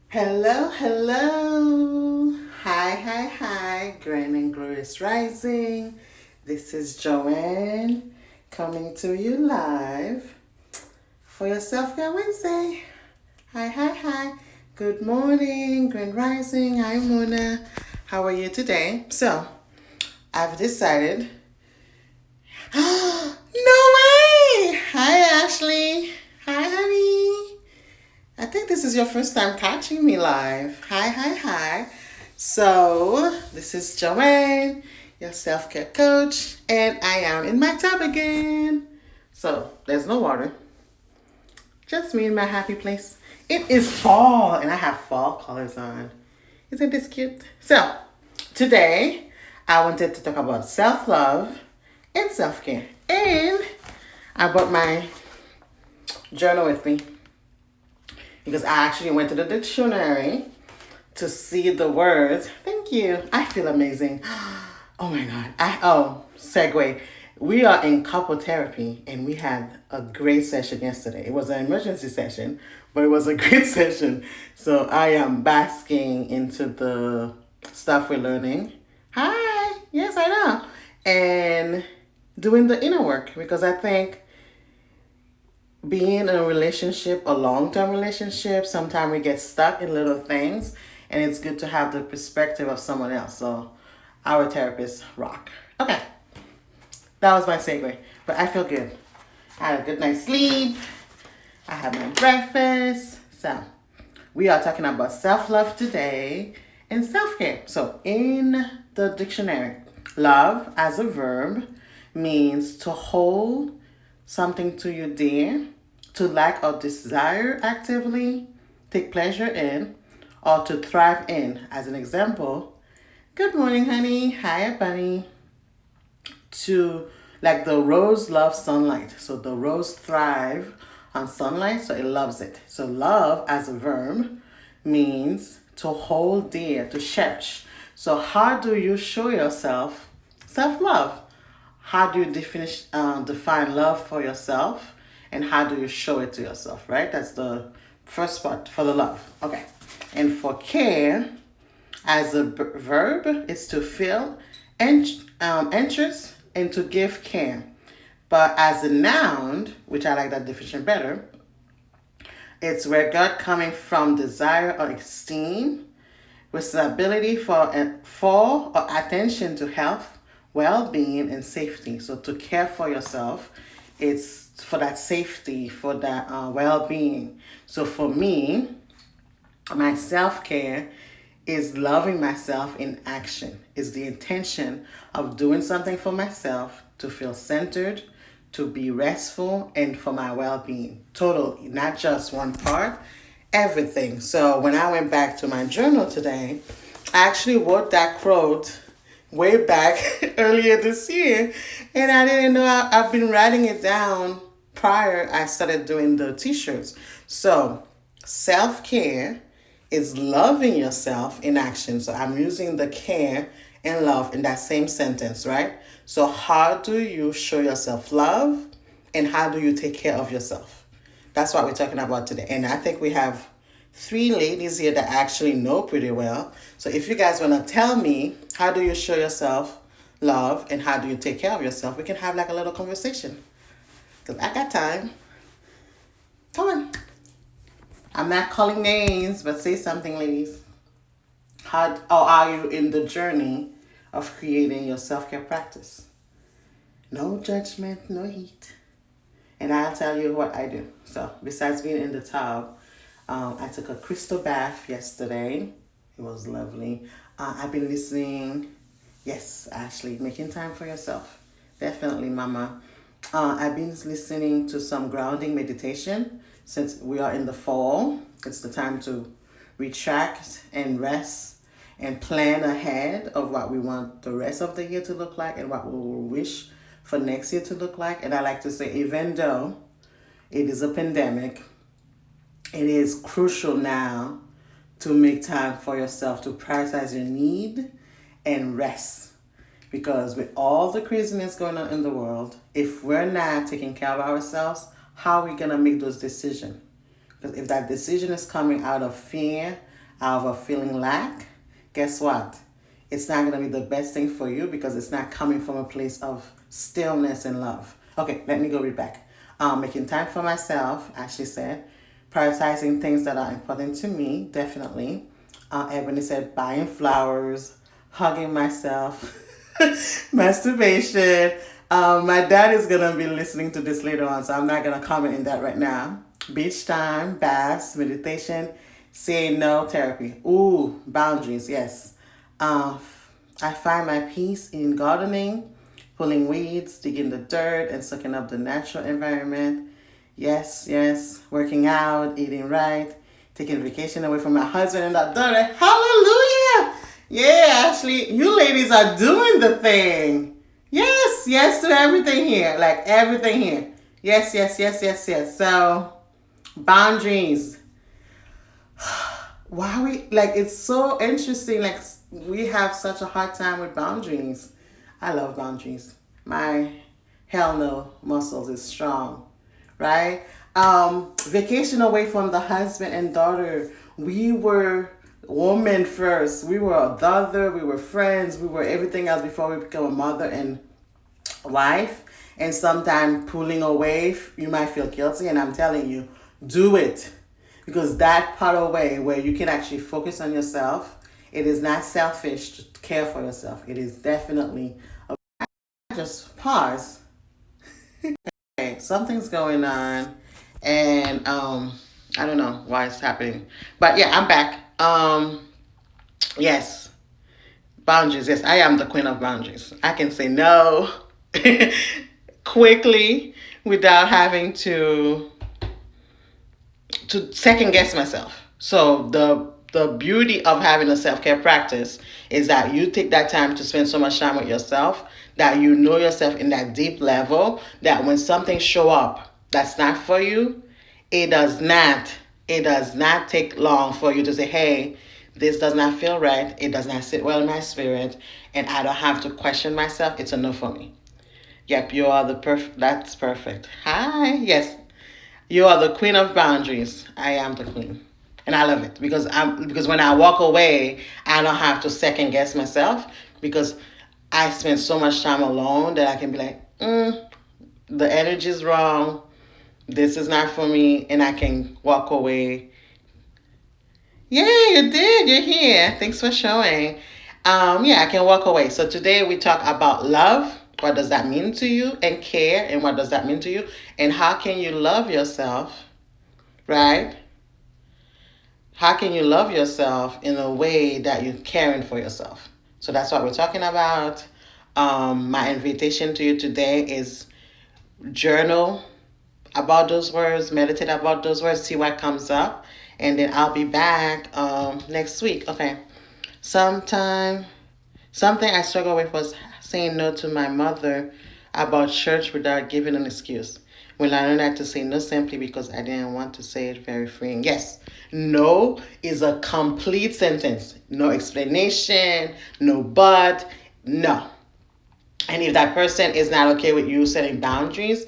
Hello, hello. Hi. Grand and glorious rising. This is Joanne coming to you live for your Self Care Wednesday. Hi. Good morning, grand rising. Hi, Mona. How are you today? So, I've decided. No way! Hi, Ashley. Hi, honey. I think this is your first time catching me live. Hi. So, this is Joanne, your self care coach, and I am in my tub again. So, there's no water, just me in my happy place. It is fall, and I have fall colors on. Isn't this cute? So, today I wanted to talk about self love and self care. And I brought my journal with me because I actually went to the dictionary to see the words. Thank you. I feel amazing. Oh my God. Segue. We are in couple therapy and we had a great session yesterday. It was an emergency session, but it was a great session. So I am basking into the stuff we're learning. Hi. Yes, I know. And doing the inner work because I think being in a relationship, a long term relationship, sometimes we get stuck in little things, and it's good to have the perspective of someone else. So, our therapists rock. Okay, that was my segue, but I feel good. I had a good night's sleep, I had my breakfast. So, we are talking about self love today and self care. So, in the dictionary, love as a verb means to hold something to you dear, to like or desire actively, take pleasure in, or to thrive in. As an example, good morning, honey. Hi, bunny. To like the rose loves sunlight. So the rose thrive on sunlight, so it loves it. So love as a verb means to hold dear, to cherish. So how do you show yourself self-love? How do you define love for yourself, and how do you show it to yourself, right? That's the first part for the love. Okay. And for care, as a verb, it's to feel interest and to give care. But as a noun, which I like that definition better, it's regard coming from desire or esteem, responsibility for or attention to health, well-being, and safety. So to care for yourself, it's for that safety, for that well-being. So for me, my self-care is loving myself in action. Is the intention of doing something for myself to feel centered, to be restful, and for my well-being. Totally, not just one part, everything. So when I went back to my journal today, I actually wrote that quote way back earlier this year, and I didn't know I've been writing it down prior I started doing the t-shirts. So self-care is loving yourself in action. So I'm using the care and love in that same sentence, right? So how do you show yourself love, and how do you take care of yourself? That's what we're talking about today. And I think we have three ladies here that actually know pretty well. So if you guys want to tell me how do you show yourself love and how do you take care of yourself, we can have like a little conversation. Because I got time. Come on. I'm not calling names, but say something, ladies. How or are you in the journey of creating your self care practice? No judgment, no heat. And I'll tell you what I do. So, besides being in the tub, I took a crystal bath yesterday. It was lovely. I've been listening. Yes, Ashley, making time for yourself. Definitely, Mama. I've been listening to some grounding meditation since we are in the fall. It's the time to retract and rest and plan ahead of what we want the rest of the year to look like and what we will wish for next year to look like. And I like to say, even though it is a pandemic, it is crucial now to make time for yourself to prioritize your need and rest. Because with all the craziness going on in the world, if we're not taking care of ourselves, how are we going to make those decisions? Because if that decision is coming out of fear, out of a feeling lack, guess what? It's not going to be the best thing for you because it's not coming from a place of stillness and love. Okay, let me go read back. Making time for myself, Ashley said. Prioritizing things that are important to me, definitely. Ebony said buying flowers, hugging myself, masturbation. My dad is going to be listening to this later on, so I'm not going to comment in that right now. Beach time, baths, meditation, saying no, therapy. Ooh, boundaries, yes. Uh, I find my peace in gardening, pulling weeds, digging the dirt, and soaking up the natural environment. Yes, yes. Working out, eating right, taking vacation away from my husband and our daughter. Hallelujah! Yeah, Ashley, you ladies are doing the thing. Yes, yes to everything here. Like everything here. Yes, yes, yes, yes, yes. So, boundaries. Why we like it's so interesting. Like we have such a hard time with boundaries. I love boundaries. My hell no muscles is strong, right? Vacation away from the husband and daughter. We were woman first. We were a daughter. We were friends. We were everything else before we became a mother and wife. And sometimes pulling away, you might feel guilty. And I'm telling you, do it because that part away where you can actually focus on yourself. It is not selfish to care for yourself. It is definitely just pause. Okay, something's going on, and I don't know why it's happening, but yeah, I'm back. Yes, boundaries. Yes, I am the queen of boundaries. I can say no quickly without having to second guess myself. So the beauty of having a self care practice is that you take that time to spend so much time with yourself that you know yourself in that deep level that when something show up that's not for you, it does not it does not take long for you to say, hey, this does not feel right. It does not sit well in my spirit, and I don't have to question myself. It's a no for me. Yep, you are the perfect. That's perfect. Hi, yes, you are the queen of boundaries. I am the queen. And I love it because when I walk away, I don't have to second guess myself because I spend so much time alone that I can be like, the energy is wrong. This is not for me, and I can walk away. Yeah, you did. You're here. Thanks for showing. Yeah, I can walk away. So today we talk about love. What does that mean to you? And care. And what does that mean to you? And how can you love yourself, right? How can you love yourself in a way that you're caring for yourself? So that's what we're talking about. My invitation to you today is journal about those words, meditate about those words, see what comes up, and then I'll be back next week. Okay. Sometime Something I struggled with was saying no to my mother about church without giving an excuse. When I learned to say no simply because I didn't want to say it very freeing. Yes, no is a complete sentence. No explanation, no but, no. And if that person is not okay with you setting boundaries,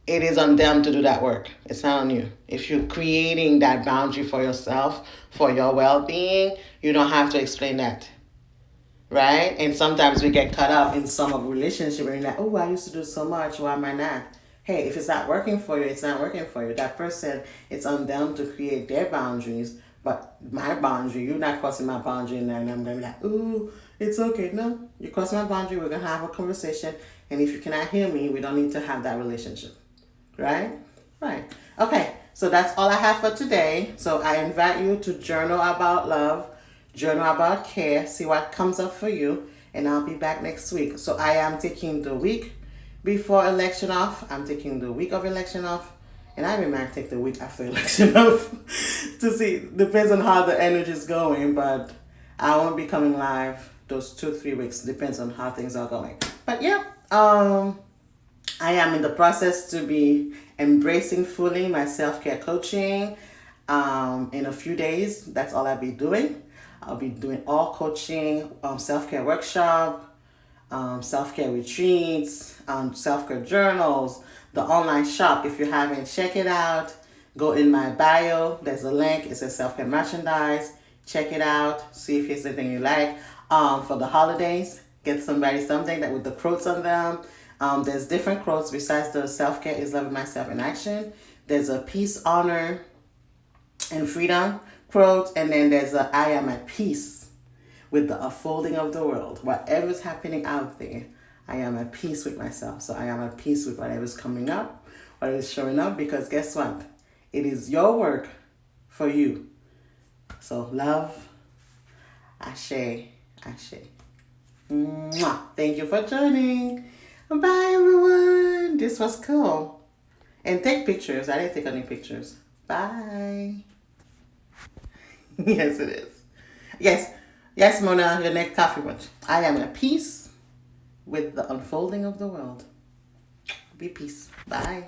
it is on them to do that work. It's not on you. If you're creating that boundary for yourself, for your well being, you don't have to explain that, right? And sometimes we get caught up in some of relationship and you're like, oh, I used to do so much, why am I not? Hey, if it's not working for you, it's not working for you. That person, it's on them to create their boundaries. But my boundary, you're not crossing my boundary, and then I'm gonna be like, ooh, it's okay. No, you cross my boundary, we're gonna have a conversation. And if you cannot hear me, we don't need to have that relationship. Right? Right. Okay, so that's all I have for today. So I invite you to journal about love, journal about care, see what comes up for you, and I'll be back next week. So I am taking the week before election off. I'm taking the week of election off, and I might take the week after election off to see. Depends on how the energy is going, but I won't be coming live those 2 3 weeks. Depends on how things are going. But yeah, I am in the process to be embracing fully my self-care coaching. In a few days, that's all I'll be doing. I'll be doing all coaching, self-care workshop, self-care retreats, self-care journals, the online shop. If you haven't, check it out. Go in my bio. There's a link. It says self-care merchandise. Check it out. See if it's anything you like. For the holidays, get somebody something that with the quotes on them. There's different quotes besides the self-care is loving myself in action. There's a peace, honor, and freedom quote, and then there's a I am at peace with the unfolding of the world. Whatever's happening out there, I am at peace with myself. So I am at peace with whatever's coming up, whatever's showing up, because guess what? It is your work for you. So love, ashe, ashe. Mwah. Thank you for joining. Bye everyone. This was cool. And take pictures. I didn't take any pictures. Bye. Yes, it is. Yes. Yes, Mona, your next coffee much. I am at peace with the unfolding of the world. Be peace. Bye.